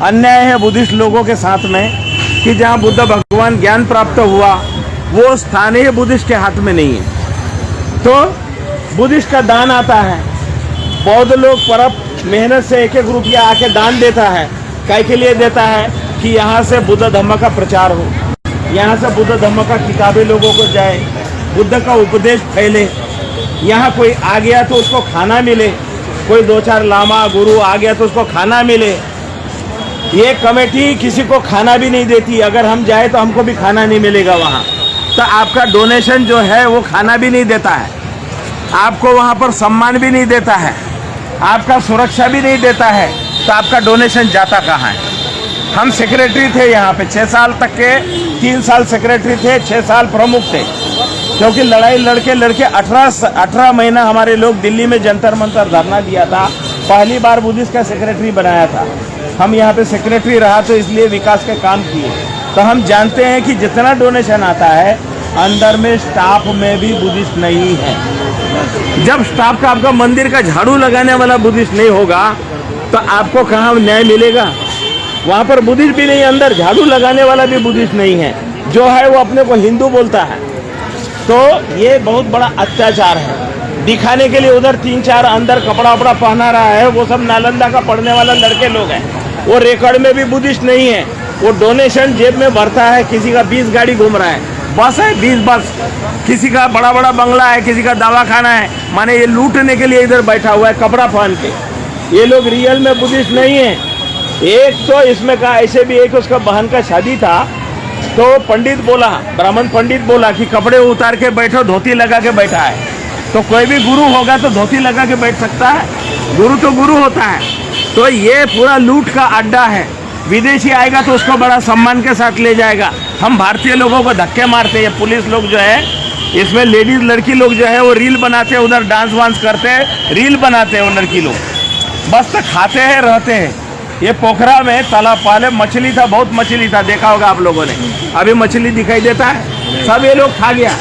अन्याय है बुद्धिस्ट लोगों के साथ में कि जहाँ बुद्ध भगवान ज्ञान प्राप्त हुआ वो स्थानीय बुद्धिस्ट के हाथ में नहीं है। तो बुद्धिस्ट का दान आता है, बौद्ध लोग परप मेहनत से एक एक रुपया आके दान देता है। काय के लिए देता है कि यहाँ से बुद्ध धम्म का प्रचार हो, यहाँ से बुद्ध धम्म का किताबें लोगों को जाए, बुद्ध का उपदेश फैले। यहाँ कोई आ गया तो उसको खाना मिले, कोई 2-4 लामा गुरु आ गया तो उसको खाना मिले। ये कमेटी किसी को खाना भी नहीं देती, अगर हम जाए तो हमको भी खाना नहीं मिलेगा वहाँ। तो आपका डोनेशन जो है वो खाना भी नहीं देता है, आपको वहाँ पर सम्मान भी नहीं देता है, आपका सुरक्षा भी नहीं देता है, तो आपका डोनेशन जाता कहाँ है। हम सेक्रेटरी थे यहाँ पे 6 साल तक के, 3 साल सेक्रेटरी थे, 6 साल प्रमुख थे, क्योंकि लड़ाई लड़के 18 महीना हमारे लोग दिल्ली में जंतर मंतर धरना दिया था। पहली बार बुद्धिस्ट का सेक्रेटरी बनाया था। हम यहाँ पे सेक्रेटरी रहा तो इसलिए विकास के काम किए। तो हम जानते हैं कि जितना डोनेशन आता है अंदर में स्टाफ में भी बुद्धिस्ट नहीं है। जब स्टाफ का आपका मंदिर का झाड़ू लगाने वाला बुद्धिस्ट नहीं होगा तो आपको कहाँ न्याय मिलेगा। वहाँ पर बुद्धिस्ट भी नहीं, अंदर झाड़ू लगाने वाला भी बुद्धिस्ट नहीं है, जो है वो अपने को हिंदू बोलता है। तो ये बहुत बड़ा अत्याचार है। दिखाने के लिए उधर 3-4 अंदर कपड़ा वपड़ा पहना रहा है, वो सब नालंदा का पढ़ने वाला लड़के लोग हैं। वो रिकॉर्ड में भी बुद्धिस्ट नहीं है। वो डोनेशन जेब में भरता है, किसी का 20 गाड़ी घूम रहा है, बस है 20 बस, किसी का बड़ा बड़ा बंगला है, किसी का दवाखाना है। माने ये लूटने के लिए इधर बैठा हुआ है कपड़ा पहन के। ये लोग रियल में बुद्धिस्ट नहीं है। एक तो इसमें कहा ऐसे भी एक उसका बहन का शादी था तो पंडित बोला, ब्राह्मण पंडित बोला कि कपड़े उतार के बैठो, धोती लगा के बैठा है। तो कोई भी गुरु होगा तो धोती लगा के बैठ सकता है, गुरु तो गुरु होता है। तो ये पूरा लूट का अड्डा है। विदेशी आएगा तो उसको बड़ा सम्मान के साथ ले जाएगा। हम भारतीय लोगों को धक्के मारते हैं। पुलिस लोग जो है इसमें लेडीज लड़की लोग जो है वो रील बनाते हैं, उधर डांस वांस करते हैं, रील बनाते हैं वो लड़की लोग, बस तो खाते हैं रहते हैं। ये पोखरा में तालाब पहले मछली था, बहुत मछली था, देखा होगा आप लोगों ने। अभी मछली दिखाई देता है, सब ये लोग खा गया।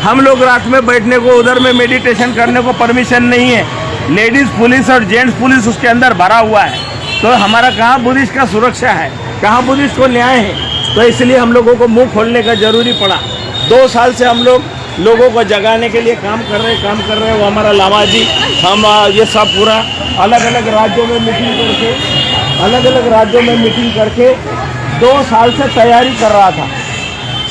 हम लोग रात में बैठने को, उधर में मेडिटेशन करने को परमिशन नहीं है। लेडीज पुलिस और जेंट्स पुलिस उसके अंदर भरा हुआ है। तो हमारा कहाँ बुद्धिस्ट का सुरक्षा है, कहाँ बुद्धिस्ट को न्याय है। तो इसलिए हम लोगों को मुंह खोलने का जरूरी पड़ा। 2 साल से हम लोग लोगों को जगाने के लिए काम कर रहे हैं। वो हमारा लामा जी, हम ये सब पूरा अलग अलग राज्यों में मीटिंग करके 2 साल से तैयारी कर रहा था।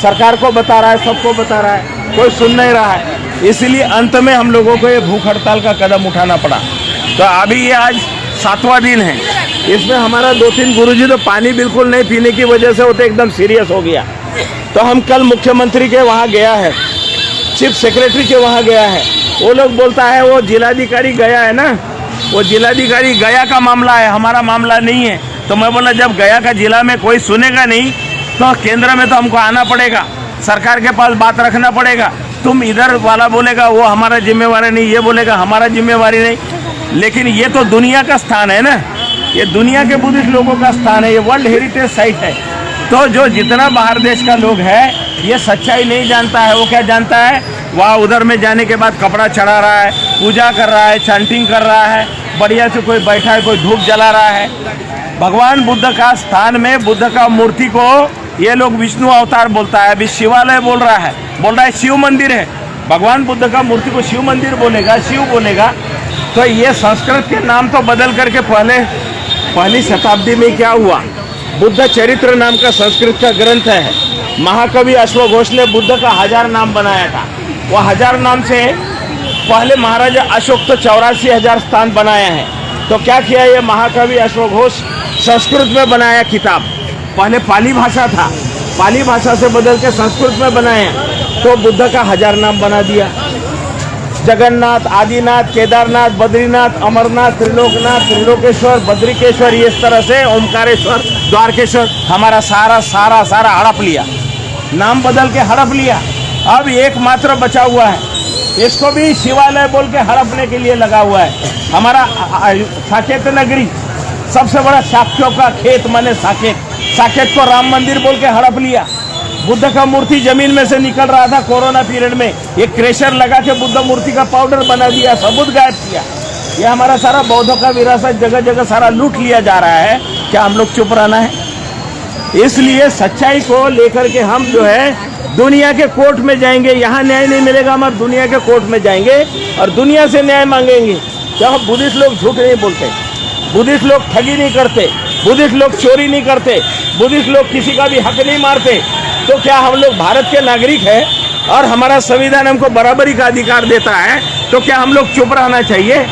सरकार को बता रहा है, सबको बता रहा है, कोई सुन नहीं रहा है। इसलिए अंत में हम लोगों को ये भूख हड़ताल का कदम उठाना पड़ा। तो अभी ये आज 7वां दिन है। इसमें हमारा 2-3 गुरुजी तो पानी बिल्कुल नहीं पीने की वजह से वो तो एकदम सीरियस हो गया। तो हम कल मुख्यमंत्री के वहाँ गया है, चीफ सेक्रेटरी के वहाँ गया है। वो लोग बोलता है वो जिलाधिकारी गया है ना, वो जिलाधिकारी गया का मामला है, हमारा मामला नहीं है। तो मैं बोला जब गया का जिला में कोई सुनेगा नहीं तो केंद्र में तो हमको आना पड़ेगा, सरकार के पास बात रखना पड़ेगा। तुम इधर वाला बोलेगा वो हमारा जिम्मेवारी नहीं, ये बोलेगा हमारा जिम्मेवारी नहीं। लेकिन ये तो दुनिया का स्थान है ना, ये दुनिया के बुद्धिस्ट लोगों का स्थान है, ये वर्ल्ड हेरिटेज साइट है। तो जो जितना बाहर देश का लोग है ये सच्चाई नहीं जानता है। वो क्या जानता है, वहाँ उधर में जाने के बाद कपड़ा चढ़ा रहा है, पूजा कर रहा है, चैंटिंग कर रहा है, बढ़िया से कोई बैठा है, कोई धूप जला रहा है। भगवान बुद्ध का स्थान में बुद्ध का मूर्ति को ये लोग विष्णु अवतार बोलता है, अभी शिवालय बोल रहा है शिव मंदिर है। भगवान बुद्ध का मूर्ति को शिव मंदिर बोलेगा, शिव बोलेगा। तो ये संस्कृत के नाम तो बदल करके पहली शताब्दी में क्या हुआ, बुद्ध चरित्र नाम का संस्कृत का ग्रंथ है। महाकवि अश्वघोष ने बुद्ध का 1000 नाम बनाया था। वो 1000 नाम से पहले महाराजा अशोक तो 84,000 स्थान बनाए हैं। तो क्या किया ये महाकवि अश्वघोष, संस्कृत में बनाया किताब। पहले पाली भाषा था, पाली भाषा से बदल के संस्कृत में बनाया, तो बुद्ध का 1000 नाम बना दिया। जगन्नाथ, आदिनाथ, केदारनाथ, बद्रीनाथ, अमरनाथ, त्रिलोकनाथ, त्रिलोकेश्वर, बद्रिकेश्वर, इस तरह से ओमकारेश्वर, द्वारकेश्वर, हमारा सारा हड़प लिया, नाम बदल के हड़प लिया। अब एकमात्र बचा हुआ है, इसको भी शिवालय बोल के हड़पने के लिए लगा हुआ है। हमारा साकेत नगरी, सबसे बड़ा साक्यों का खेत माने साकेत को राम मंदिर बोल के हड़प लिया। बुद्ध का मूर्ति जमीन में से निकल रहा था कोरोना पीरियड में, ये क्रेशर लगा के बुद्ध मूर्ति का पाउडर बना दिया, सबूत गायब किया। ये हमारा सारा बौद्धों का विरासत जगह जगह सारा लूट लिया जा रहा है। क्या हम लोग चुप रहना है? इसलिए सच्चाई को लेकर के हम जो है दुनिया के कोर्ट में जाएंगे। यहाँ न्याय नहीं मिलेगा, हम अब दुनिया के कोर्ट में जाएंगे और दुनिया से न्याय मांगेंगे। क्या बुद्धिस्ट लोग झूठ नहीं बोलते, बुद्धिस्ट लोग ठगी नहीं करते, बुद्धिस्ट लोग चोरी नहीं करते, बुद्धिस्ट लोग किसी का भी हक नहीं मारते। तो क्या हम लोग भारत के नागरिक हैं और हमारा संविधान हमको बराबरी का अधिकार देता है, तो क्या हम लोग चुप रहना चाहिए?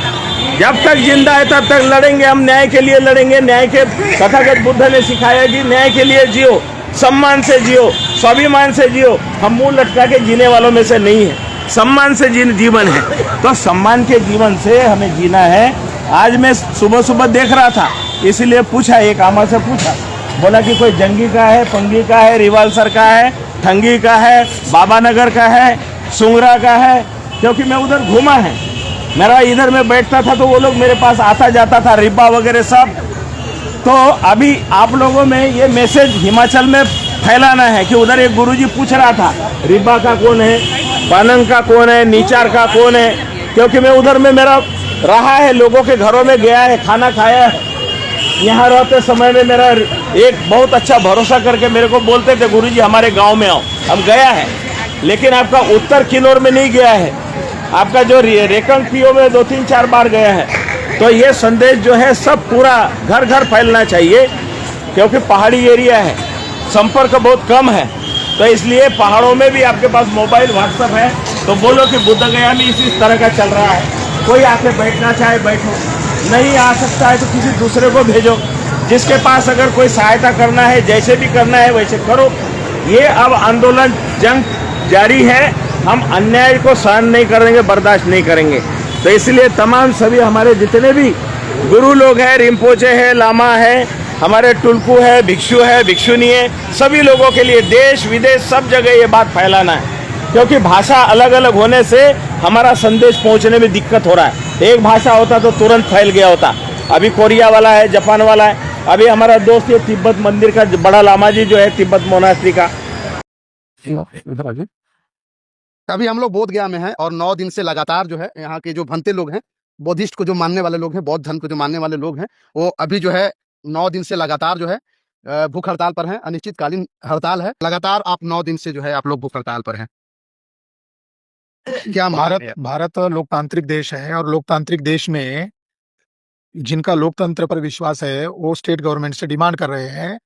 जब तक जिंदा है तब तक लड़ेंगे, हम न्याय के लिए लड़ेंगे। न्याय के तथागत बुद्ध ने सिखाया कि न्याय के लिए जियो, सम्मान से जियो, स्वाभिमान से जियो। हम मुंह लटका के जीने वालों में से नहीं है, सम्मान से जीवन है। तो सम्मान के जीवन से हमें जीना है। आज मैं सुबह सुबह देख रहा था, इसीलिए पूछा, एक आमा से पूछा, बोला कि कोई जंगी का है, पंगी का है, रिवालसर का है, ठंगी का है, बाबा नगर का है, सुंगरा का है। क्योंकि मैं उधर घूमा है, मेरा इधर में बैठता था तो वो लोग मेरे पास आता जाता था, रिब्बा वगैरह सब। तो अभी आप लोगों में ये मैसेज हिमाचल में फैलाना है कि उधर एक गुरुजी पूछ रहा था रिब्बा का कौन है, पानंग का कौन है, नीचार का कौन है। क्योंकि मैं उधर में मेरा रहा है, लोगों के घरों में गया है, खाना खाया है। यहाँ रहते समय में मेरा एक बहुत अच्छा भरोसा करके मेरे को बोलते थे गुरुजी हमारे गाँव में आओ। हम गया है, लेकिन आपका उत्तर किन्नौर में नहीं गया है, आपका जो रेकंग पीओ में 2-3-4 बार गया है। तो ये संदेश जो है सब पूरा घर घर फैलना चाहिए, क्योंकि पहाड़ी एरिया है, संपर्क बहुत कम है। तो इसलिए पहाड़ों में भी आपके पास मोबाइल, व्हाट्सएप है, तो बोलो कि बुद्ध गया में इस तरह का चल रहा है। कोई आके बैठना चाहे बैठो, नहीं आ सकता है तो किसी दूसरे को भेजो। जिसके पास अगर कोई सहायता करना है, जैसे भी करना है वैसे करो। ये अब आंदोलन, जंग जारी है, हम अन्याय को सहन नहीं करेंगे, बर्दाश्त नहीं करेंगे। तो इसलिए तमाम सभी हमारे जितने भी गुरु लोग हैं, रिम्पोचे है, लामा है, हमारे टुल्कू है, भिक्षु है, भिक्षुनी है, सभी लोगों के लिए देश विदेश सब जगह ये बात फैलाना है। क्योंकि भाषा अलग अलग होने से हमारा संदेश पहुंचने में दिक्कत हो रहा है। एक भाषा होता तो तुरंत फैल गया होता। अभी कोरिया वाला है, जापान वाला है, अभी हमारा दोस्त ये तिब्बत मंदिर का बड़ा लामा जी जो है, तिब्बत मोनास्ट्री का। अभी हम लोग बोध गया में हैं और 9 दिन से लगातार जो है यहाँ के जो भंते लोग हैं, बुद्धिस्ट को जो मानने वाले लोग हैं, बौद्ध धर्म को जो मानने वाले लोग हैं, वो अभी जो है 9 दिन से लगातार जो है भूख हड़ताल पर हैं। अनिश्चितकालीन हड़ताल है। लगातार आप 9 दिन से जो है आप लोग भूख हड़ताल पर हैं। क्या भारत लोकतांत्रिक देश है और लोकतांत्रिक देश में जिनका लोकतंत्र पर विश्वास है वो स्टेट गवर्नमेंट से डिमांड कर रहे हैं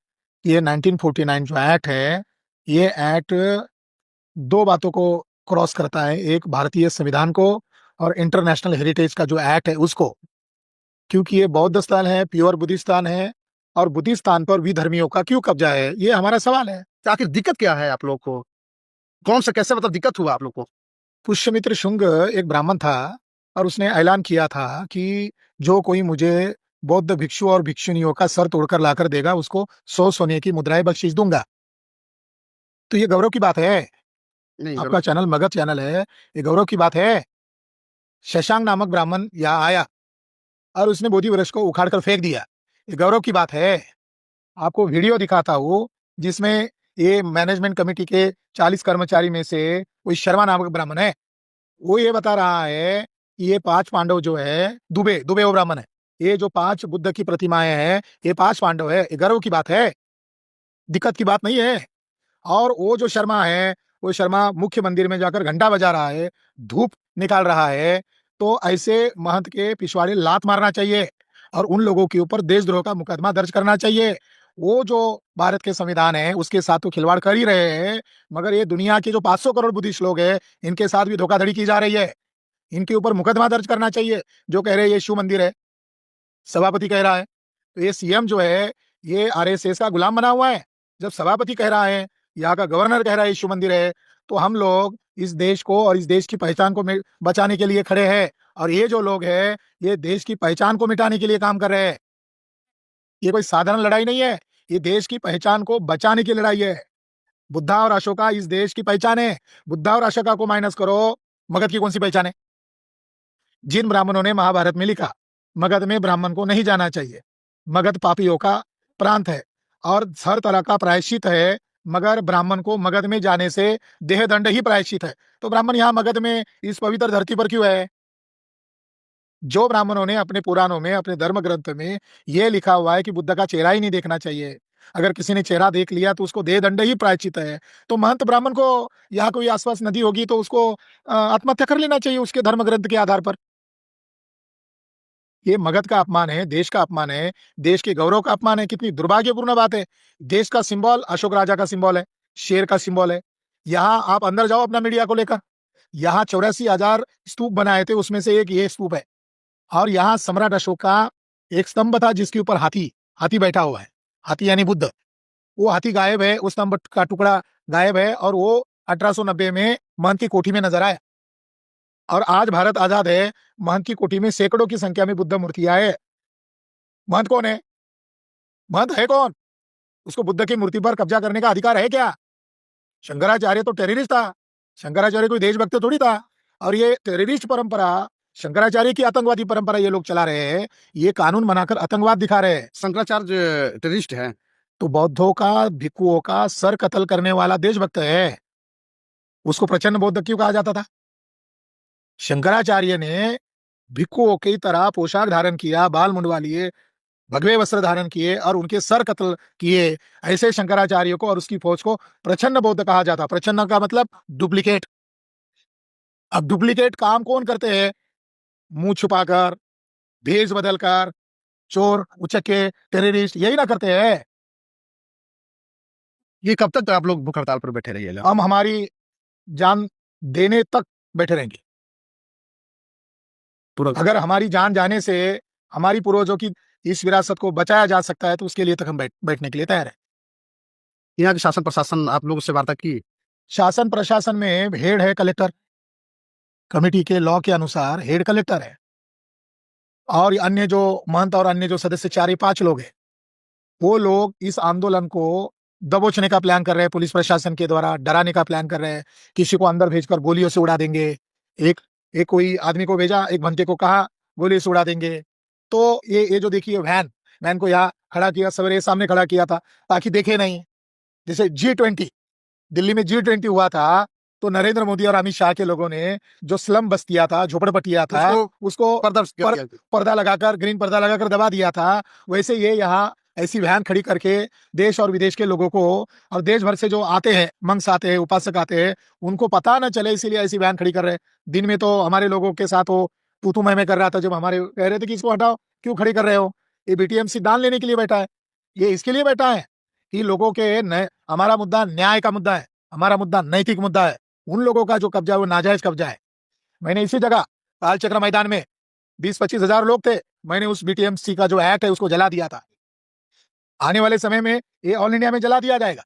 कि ये 1949 जो एक्ट है, ये एक्ट 2 बातों को क्रॉस करता है। एक भारतीय संविधान को और इंटरनेशनल हेरिटेज का जो एक्ट है उसको। क्योंकि ये बौद्ध स्थान है, प्योर बुद्धिस्तान है, और बुद्धिस्तान पर विधर्मियों का क्यों कब्जा है, ये हमारा सवाल है। आखिर दिक्कत क्या है आप लोग को? कौन सा कैसे मतलब दिक्कत हुआ आप लोग को? पुष्यमित्र शुंग एक ब्राह्मण था और उसने ऐलान किया था कि जो कोई मुझे बौद्ध भिक्षु और भिक्षुनियों का सर तोड़कर लाकर देगा उसको 100 सोने की मुद्राएं बख्शीश दूंगा। तो ये गौरव की बात है। नहीं, आपका चैनल मगध चैनल है, ये गौरव की बात है। शशांक नामक ब्राह्मण यहाँ आया और उसने बोधि वृक्ष को उखाड़कर फेंक दिया, ये गौरव की बात है। आपको वीडियो दिखाता हूँ जिसमें ये मैनेजमेंट कमेटी के 40 कर्मचारी में से कोई शर्मा नामक ब्राह्मण है, वो ये बता रहा है कि ये 5 पांडव जो है, दुबे वो ब्राह्मण है, ये जो 5 बुद्ध की प्रतिमाएं हैं, ये 5 पांडव है। ये गर्व की बात है, दिक्कत की बात नहीं है। और वो जो शर्मा है, वो शर्मा मुख्य मंदिर में जाकर घंटा बजा रहा है, धूप निकाल रहा है। तो ऐसे महंत के पिछवाड़े लात मारना चाहिए और उन लोगों के ऊपर देशद्रोह का मुकदमा दर्ज करना चाहिए। वो जो भारत के संविधान है उसके साथ तो खिलवाड़ कर ही रहे हैं, मगर ये दुनिया के जो 500 करोड़ बुद्धिस्ट लोग हैं, इनके साथ भी धोखाधड़ी की जा रही है। इनके ऊपर मुकदमा दर्ज करना चाहिए। जो कह रहे हैं ये शिव मंदिर है, सभापति कह रहा है, तो ये सीएम जो है ये आरएसएस का गुलाम बना हुआ है। जब सभापति कह रहा है, यहाँ का गवर्नर कह रहा है ये शिव मंदिर है, तो हम लोग इस देश को और इस देश की पहचान को बचाने के लिए खड़े हैं। और ये जो लोग हैं ये देश की पहचान को मिटाने के लिए काम कर रहे हैं। ये कोई साधारण लड़ाई नहीं है, ये देश की पहचान को बचाने की लड़ाई है। बुद्धा और अशोका इस देश की पहचान है। बुद्धा और अशोका को माइनस करो, मगध की कौन सी पहचान है? जिन ब्राह्मणों ने महाभारत में लिखा मगध में ब्राह्मण को नहीं जाना चाहिए, मगध पापियों का प्रांत है और हर तरह का प्रायश्चित है, मगर ब्राह्मण को मगध में जाने से देह दंड ही प्रायश्चित है। तो ब्राह्मण यहाँ मगध में इस पवित्र धरती पर क्यों है? जो ब्राह्मणों ने अपने पुराणों में, अपने धर्म ग्रंथ में ये लिखा हुआ है कि बुद्ध का चेहरा ही नहीं देखना चाहिए, अगर किसी ने चेहरा देख लिया तो उसको देह दंड ही प्रायश्चित है, तो महंत ब्राह्मण को यहाँ कोई आसपास नदी होगी तो उसको आत्महत्या कर लेना चाहिए उसके धर्म ग्रंथ के आधार पर। ये मगध का अपमान है, देश का अपमान है, देश के गौरव का अपमान है। कितनी दुर्भाग्यपूर्ण बात है। देश का सिंबल अशोक राजा का सिंबल है, शेर का सिंबल है। यहाँ आप अंदर जाओ अपना मीडिया को लेकर, यहाँ 84,000 स्तूप बनाए थे, उसमें से एक ये स्तूप है। और यहाँ सम्राट अशोक का एक स्तंभ था जिसके ऊपर हाथी हाथी बैठा हुआ है, हाथी यानी बुद्ध। वो हाथी गायब है, उस स्तंभ का टुकड़ा गायब है, और वो 1890 में महंत की कोठी में नजर आया। और आज भारत आजाद है, महंत की कोठी में सैकड़ों की संख्या में बुद्ध मूर्तियां है। महंत कौन है? महंत है कौन? उसको बुद्ध की मूर्ति पर कब्जा करने का अधिकार है क्या? शंकराचार्य तो टेररिस्ट था, शंकराचार्य कोई देशभक्त थोड़ी था। और ये टेररिस्ट परंपरा, शंकराचार्य की आतंकवादी परंपरा ये लोग चला रहे हैं, ये कानून बनाकर आतंकवाद दिखा रहे हैं। शंकराचार्य टेररिस्ट है तो बौद्धों का, भिक्षुओं का सर कत्ल करने वाला देशभक्त है, उसको प्रचंड बौद्ध क्यों कहा जाता था? शंकराचार्य ने भिक्षुओं की तरह पोशाक धारण किया, बाल मुंडवा लिए, भगवे वस्त्र धारण किए और उनके सर कत्ल किए। ऐसे शंकराचार्य को और उसकी फौज को प्रचंड बौद्ध कहा जाता। प्रचंड का मतलब डुप्लीकेट। अब डुप्लीकेट काम कौन करते हैं? मुंह छुपाकर, भेष बदलकर, चोर, उचक्के, टेररिस्ट, यही ना करते हैं। ये कब तक आप लोग भूख हड़ताल पर बैठे रहिएगा? हम हमारी जान देने तक बैठे रहेंगे। अगर हमारी जान जाने से हमारी पूर्वजों की इस विरासत को बचाया जा सकता है तो उसके लिए तक हम बैठने के लिए तैयार है। यहाँ के शासन प्रशासन आप लोगों से वार्ता की? शासन प्रशासन में हेड है कलेक्टर, कमेटी के लॉ के अनुसार हेड कलेक्टर है, और अन्य जो महंत और अन्य जो सदस्य 4-5 लोग हैं, वो लोग इस आंदोलन को दबोचने का प्लान कर रहे हैं। पुलिस प्रशासन के द्वारा डराने का प्लान कर रहे हैं, किसी को अंदर भेजकर गोलियों से उड़ा देंगे। एक एक कोई आदमी को भेजा, एक भंते को कहा गोली से उड़ा देंगे। तो ये जो देखिए वैन को यहाँ खड़ा किया, सवेरे सामने खड़ा किया था ताकि देखे नहीं। जैसे G20 दिल्ली में G20 हुआ था, तो नरेंद्र मोदी और अमित शाह के लोगों ने जो स्लम बस्तिया था, झोपड़पट्टिया था, उसको पर्दा लगाकर, ग्रीन पर्दा लगाकर दबा दिया था। वैसे ये यहाँ ऐसी वैन खड़ी करके देश और विदेश के लोगों को, और देश भर से जो आते हैं, मंक्स आते हैं, उपासक आते हैं, उनको पता न चले इसीलिए ऐसी वैन खड़ी कर रहे हैं। दिन में तो हमारे लोगों के साथ वो तू मैं कर रहा था, जब हमारे कह रहे थे कि इसको हटाओ, क्यों खड़ी कर रहे हो? ये बीटीएमसी दान लेने के लिए बैठा है, ये इसके लिए बैठा है कि लोगों के हमारा मुद्दा न्याय का मुद्दा है, हमारा मुद्दा नैतिक मुद्दा है। उन लोगों का जो कब्जा है वो नाजायज कब्जा है। मैंने इसी जगह काल चक्र मैदान में 20-25 हजार लोग थे, मैंने उस बीटीएमसी का जो एक्ट है उसको जला दिया था। आने वाले समय में ये ऑल इंडिया में जला दिया जाएगा।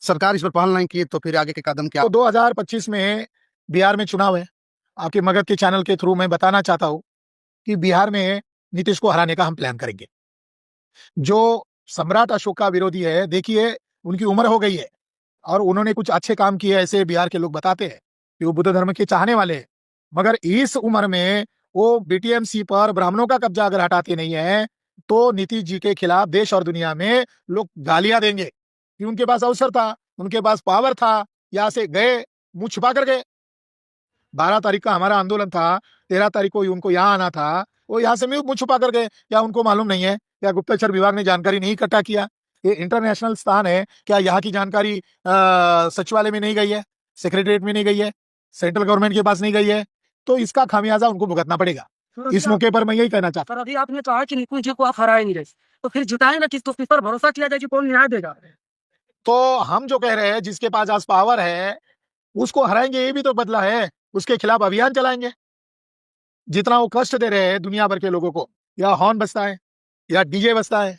सरकार इस पर पहल नहीं की तो फिर आगे के कदम क्या? तो 2025 में बिहार में चुनाव है। आपके मगध के चैनल के थ्रू मैं बताना चाहता हूं कि बिहार में नीतीश को हराने का हम प्लान करेंगे। जो सम्राट अशोक का विरोधी है, देखिए उनकी उम्र हो गई है और उन्होंने कुछ अच्छे काम किए, ऐसे बिहार के लोग बताते हैं कि वो बुद्ध धर्म के चाहने वाले हैं। मगर इस उम्र में वो बीटीएमसी पर ब्राह्मणों का कब्जा अगर हटाते नहीं है तो नीतीश जी के खिलाफ देश और दुनिया में लोग गालियां देंगे कि उनके पास अवसर था, उनके पास पावर था, यहाँ से गए, मुंह छुपा कर गए। 12 तारीख का हमारा आंदोलन था, 13 तारीख को उनको यहाँ आना था, वो यहाँ से मुंह छुपा कर गए। क्या उनको मालूम नहीं है? क्या गुप्तचर विभाग ने जानकारी नहीं इकट्ठा किया? ये इंटरनेशनल स्थान है, क्या यहाँ की जानकारी सचिवालय में नहीं गई है, सेक्रेटरीट में नहीं गई है, सेंट्रल गवर्नमेंट के पास नहीं गई है? तो इसका खामियाजा उनको भुगतना पड़ेगा। इस मौके पर मैं यही कहना चाहता हूं। सर अभी आपने कहा कि निकुंज जी को आप हराए नहीं रहे, तो फिर जिताए ना, किस पर भरोसा किया जाए कि कौन न्याय देगा? तो हम जो कह रहे हैं, जिसके पास आज पावर है उसको हराएंगे, ये भी तो बदला है। उसके खिलाफ अभियान चलाएंगे। जितना वो कष्ट दे रहे हैं दुनिया भर के लोगों को, या हॉर्न बजता है, या डीजे बजता है,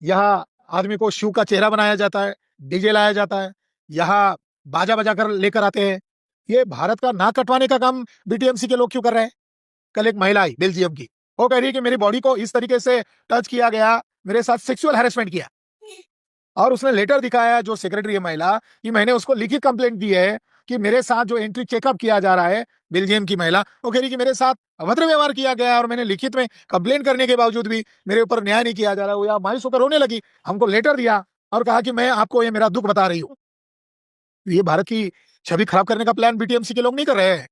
यहाँ आदमी को शिव का चेहरा बनाया जाता है, डीजे लाया जाता है, यहाँ बाजा बजा कर लेकर आते हैं। ये भारत का नाक कटवाने का काम बीटीएमसी के लोग क्यों कर रहे हैं? कल एक महिला आई बेल्जियम की, वो कह रही है कि मेरी बॉडी को इस तरीके से टच किया गया, मेरे साथ सेक्सुअल हैरेसमेंट किया, और उसने लेटर दिखाया, जो सेक्रेटरी है महिला, कि मैंने उसको लिखित कंप्लेंट दी है कि मेरे साथ जो एंट्री चेकअप किया जा रहा है, बेल्जियम की महिला, वो कह रही कि मेरे साथ अभद्र व्यवहार किया गया और मैंने लिखित में कंप्लेंट करने के बावजूद भी मेरे ऊपर न्याय नहीं किया जा रहा। वो या मायूस होकर रोने लगी, हमको लेटर दिया और कहा कि मैं आपको ये मेरा दुख बता रही हूँ। ये भारत की छवि खराब करने का प्लान बीटीएमसी के लोग नहीं कर रहे हैं।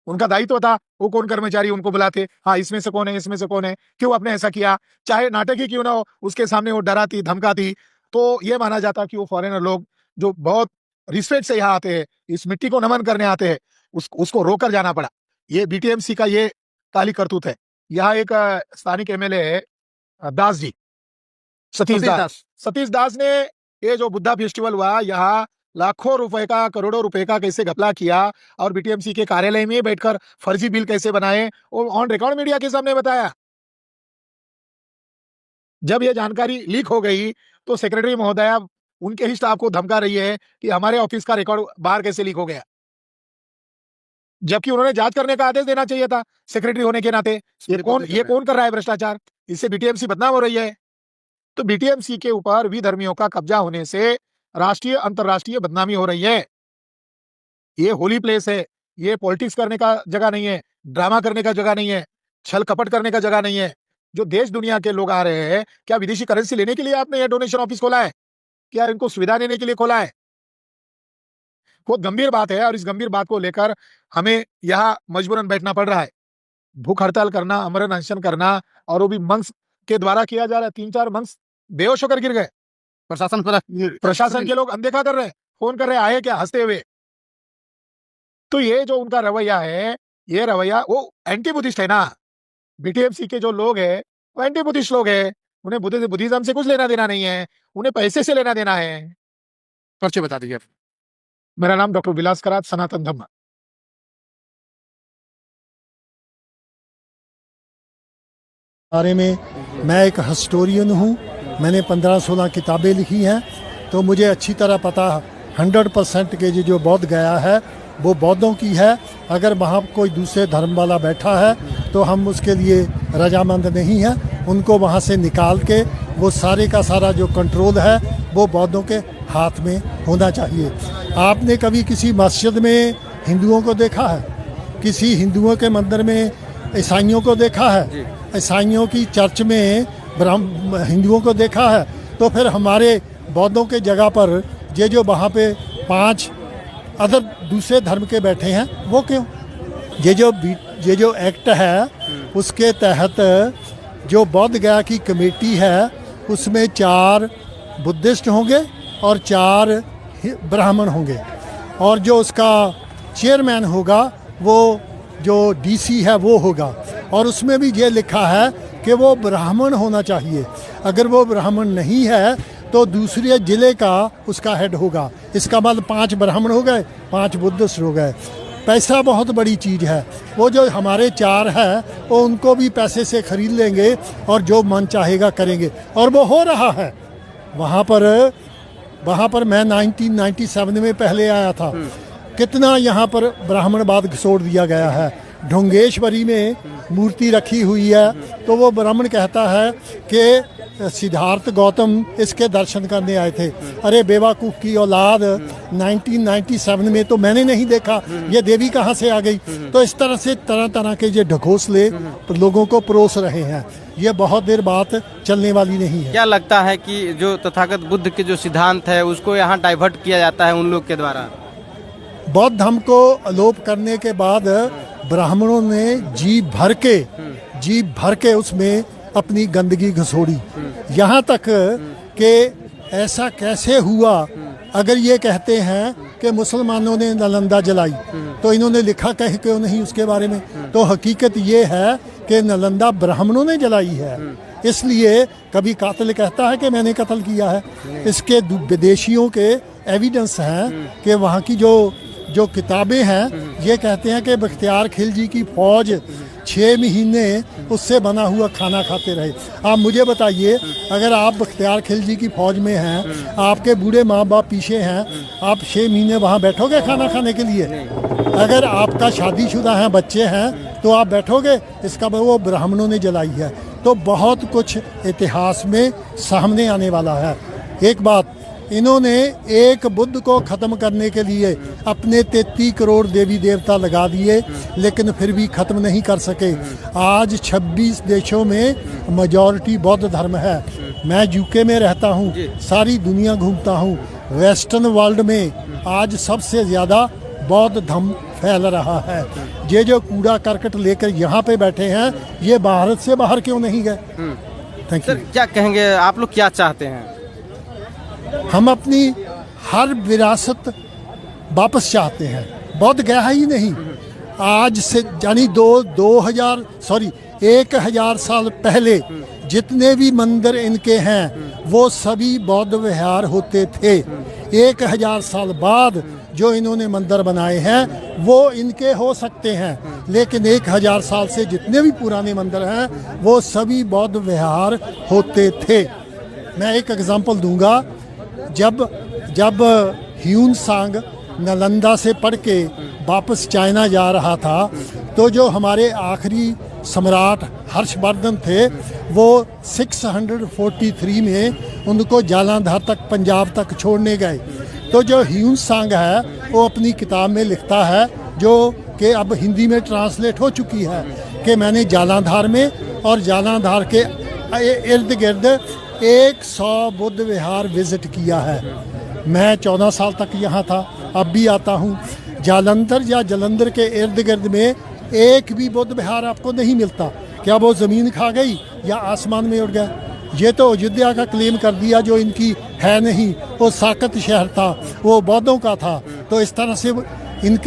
उनका दायित्व था, वो कौन कर्मचारी उनको बुलाते, हाँ इसमें से कौन है, इसमें से कौन है, क्यों आपने ऐसा किया, चाहे नाटक ही क्यों ना हो, उसके सामने वो डराती धमकाती, तो ये माना जाता कि वो फॉरेनर लोग जो बहुत रिस्पेक्ट से यहाँ आते हैं, इस मिट्टी को नमन करने आते हैं, उसको रोकर जाना पड़ा। ये बीटीएमसी का ये काली करतूत है। यहाँ एक स्थानिक एमएलए है दास जी, सतीश दास ने ये जो बुद्धा फेस्टिवल हुआ यहाँ लाखों रुपए का, करोड़ों रुपए का कैसे घपला किया और बीटीएमसी के कार्यालय में बैठकर फर्जी बिल कैसे बनाए, वो ऑन रिकॉर्ड मीडिया के सामने बताया। जब ये जानकारी लीक हो गई तो सेक्रेटरी महोदया उनके ही स्टाफ को धमका रही है कि हमारे ऑफिस का रिकॉर्ड बाहर कैसे लीक हो गया, जबकि उन्होंने जांच करने का आदेश देना चाहिए था सेक्रेटरी होने के नाते। ये कौन कर रहा है भ्रष्टाचार, इससे बीटीएमसी बदनाम हो रही है। तो बीटीएमसी के ऊपर विधर्मियों का कब्जा होने से राष्ट्रीय अंतरराष्ट्रीय बदनामी हो रही है। ये होली प्लेस है, ये पॉलिटिक्स करने का जगह नहीं है, ड्रामा करने का जगह नहीं है, छल कपट करने का जगह नहीं है। जो देश दुनिया के लोग आ रहे हैं, क्या विदेशी करेंसी लेने के लिए आपने ये डोनेशन ऑफिस खोला है, क्या इनको सुविधा देने के लिए खोला है? बहुत गंभीर बात है और इस गंभीर बात को लेकर हमें यहाँ मजबूरन बैठना पड़ रहा है। भूख हड़ताल करना, अमरण अनशन करना, और वो भी मंक्स के द्वारा किया जा रहा है। 3-4 मंक्स बेहोश होकर गिर गए, प्रशासन के लोग अनदेखा कर रहे हैं, फोन कर रहे हैं, आए क्या, हंसते हुए। तो ये जो उनका रवैया है, ये रवैया वो एंटी बुद्धिस्ट है ना। बीटीएमसी के जो लोग हैं वो एंटी बुद्धिस्ट लोग हैं, उन्हें बुद्धिज्म से कुछ लेना देना नहीं है, उन्हें पैसे से लेना देना है। परिचय बता दीजिए। मेरा नाम डॉक्टर विलास करात, सनातन धम्म। बारे में मैं एक हिस्टोरियन हूँ, मैंने 15-16 किताबें लिखी हैं, तो मुझे अच्छी तरह पता 100% के जो बौद्ध गया है वो बौद्धों की है। अगर वहाँ कोई दूसरे धर्म वाला बैठा है तो हम उसके लिए रजामंद नहीं हैं। उनको वहाँ से निकाल के वो सारे का सारा जो कंट्रोल है वो बौद्धों के हाथ में होना चाहिए। आपने कभी किसी मस्जिद में हिंदुओं को देखा है? किसी हिंदुओं के मंदिर में ईसाइयों को देखा है? ईसाइयों की चर्च में हिंदुओं को देखा है? तो फिर हमारे बौद्धों के जगह पर ये जो वहाँ पे 5 अदर दूसरे धर्म के बैठे हैं वो क्यों? ये जो एक्ट है उसके तहत जो बोध गया की कमेटी है उसमें 4 बुद्धिस्ट होंगे और 4 ब्राह्मण होंगे, और जो उसका चेयरमैन होगा वो जो डीसी है वो होगा, और उसमें भी ये लिखा है कि वो ब्राह्मण होना चाहिए। अगर वो ब्राह्मण नहीं है तो दूसरे जिले का उसका हेड होगा। इसका मतलब 5 ब्राह्मण हो गए, 5 बुद्धिस्ट हो गए। पैसा बहुत बड़ी चीज़ है। वो जो हमारे 4 है वो उनको भी पैसे से खरीद लेंगे और जो मन चाहेगा करेंगे, और वो हो रहा है। वहाँ पर मैं 1997 में पहले आया था, कितना यहाँ पर ब्राह्मणवाद घसोड़ दिया गया है। ढोंगेश्वरी में मूर्ति रखी हुई है तो वो ब्राह्मण कहता है कि सिद्धार्थ गौतम इसके दर्शन करने आए थे। अरे बेवकूफ़ की औलाद, 1997 में तो मैंने नहीं देखा, ये देवी कहाँ से आ गई? तो इस तरह से तरह तरह के ये ढकोसले लोगों को परोस रहे हैं। ये बहुत देर बात चलने वाली नहीं है। क्या लगता है कि जो तथागत बुद्ध के जो सिद्धांत है उसको यहाँ डाइवर्ट किया जाता है उन लोग के द्वारा? बौद्ध धर्म को अलोप करने के बाद ब्राह्मणों ने जी भर के उसमें अपनी गंदगी घसोड़ी, यहाँ तक कि ऐसा कैसे हुआ। अगर ये कहते हैं कि मुसलमानों ने नालंदा जलाई तो इन्होंने लिखा कह क्यों नहीं उसके बारे में? तो हकीकत ये है कि नालंदा ब्राह्मणों ने जलाई है, इसलिए कभी कातिल कहता है कि मैंने कत्ल किया है। इसके विदेशियों के एविडेंस हैं कि वहाँ की जो किताबें हैं ये कहते हैं कि बख्तियार खिलजी की फौज 6 महीने उससे बना हुआ खाना खाते रहे। आप मुझे बताइए, अगर आप बख्तियार खिलजी की फौज में हैं, आपके बूढ़े माँ बाप पीछे हैं, आप 6 महीने वहाँ बैठोगे खाना खाने के लिए? अगर आपका शादीशुदा है, बच्चे हैं, तो आप बैठोगे? इसका वो ब्राह्मणों ने जलाई है। तो बहुत कुछ इतिहास में सामने आने वाला है। एक बात, इन्होंने एक बुद्ध को ख़त्म करने के लिए अपने 33 करोड़ देवी देवता लगा दिए, लेकिन फिर भी ख़त्म नहीं कर सके। आज 26 देशों में मेजॉरिटी बौद्ध धर्म है। मैं यूके में रहता हूँ, सारी दुनिया घूमता हूँ। वेस्टर्न वर्ल्ड में आज सबसे ज़्यादा बौद्ध धर्म फैल रहा है। ये जो कूड़ा करकट लेकर यहाँ पे बैठे हैं ये भारत से बाहर क्यों नहीं गए? Thank you. सर क्या कहेंगे, आप लोग क्या चाहते हैं? हम अपनी हर विरासत वापस चाहते हैं। बौद्ध गया ही नहीं। आज से यानी 1000 साल पहले जितने भी मंदिर इनके हैं वो सभी बौद्ध विहार होते थे। 1000 साल बाद जो इन्होंने मंदिर बनाए हैं वो इनके हो सकते हैं, लेकिन 1000 साल से जितने भी पुराने मंदिर हैं वो सभी बौद्ध विहार होते थे। मैं एक एग्जांपल दूंगा। जब ह्यून सांग नालंदा से पढ़ के वापस चाइना जा रहा था तो जो हमारे आखिरी सम्राट हर्षवर्धन थे वो 643 में उनको जालंधर तक पंजाब तक छोड़ने गए। तो जो ह्यून सांग है वो अपनी किताब में लिखता है, जो कि अब हिंदी में ट्रांसलेट हो चुकी है, कि मैंने जालंधर में और जालंधर के इर्द गिर्द 100 बुद्ध विहार विजिट किया है। मैं 14 साल तक यहाँ था, अब भी आता हूँ। जालंधर या जलंधर के इर्द गिर्द में एक भी बुद्ध विहार आपको नहीं मिलता। क्या वो ज़मीन खा गई या आसमान में उड़ गया? ये तो अयोध्या का क्लेम कर दिया जो इनकी है नहीं। वो साकत शहर था, वो बौद्धों का था। तो इस तरह से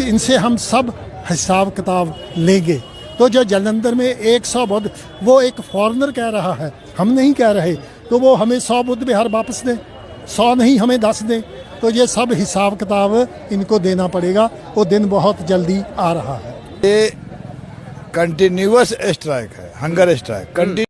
इनसे हम सब हिसाब किताब लेंगे। तो जो जालंधर में 100 बुद्ध, वो एक फॉरेनर कह रहा है, हम नहीं कह रहे, तो वो हमें 100 बुद्ध विहार वापस दें, 100 नहीं हमें 10 दें। तो ये सब हिसाब किताब इनको देना पड़ेगा। वो दिन बहुत जल्दी आ रहा है। ये कंटिन्यूअस स्ट्राइक है, हंगर स्ट्राइक।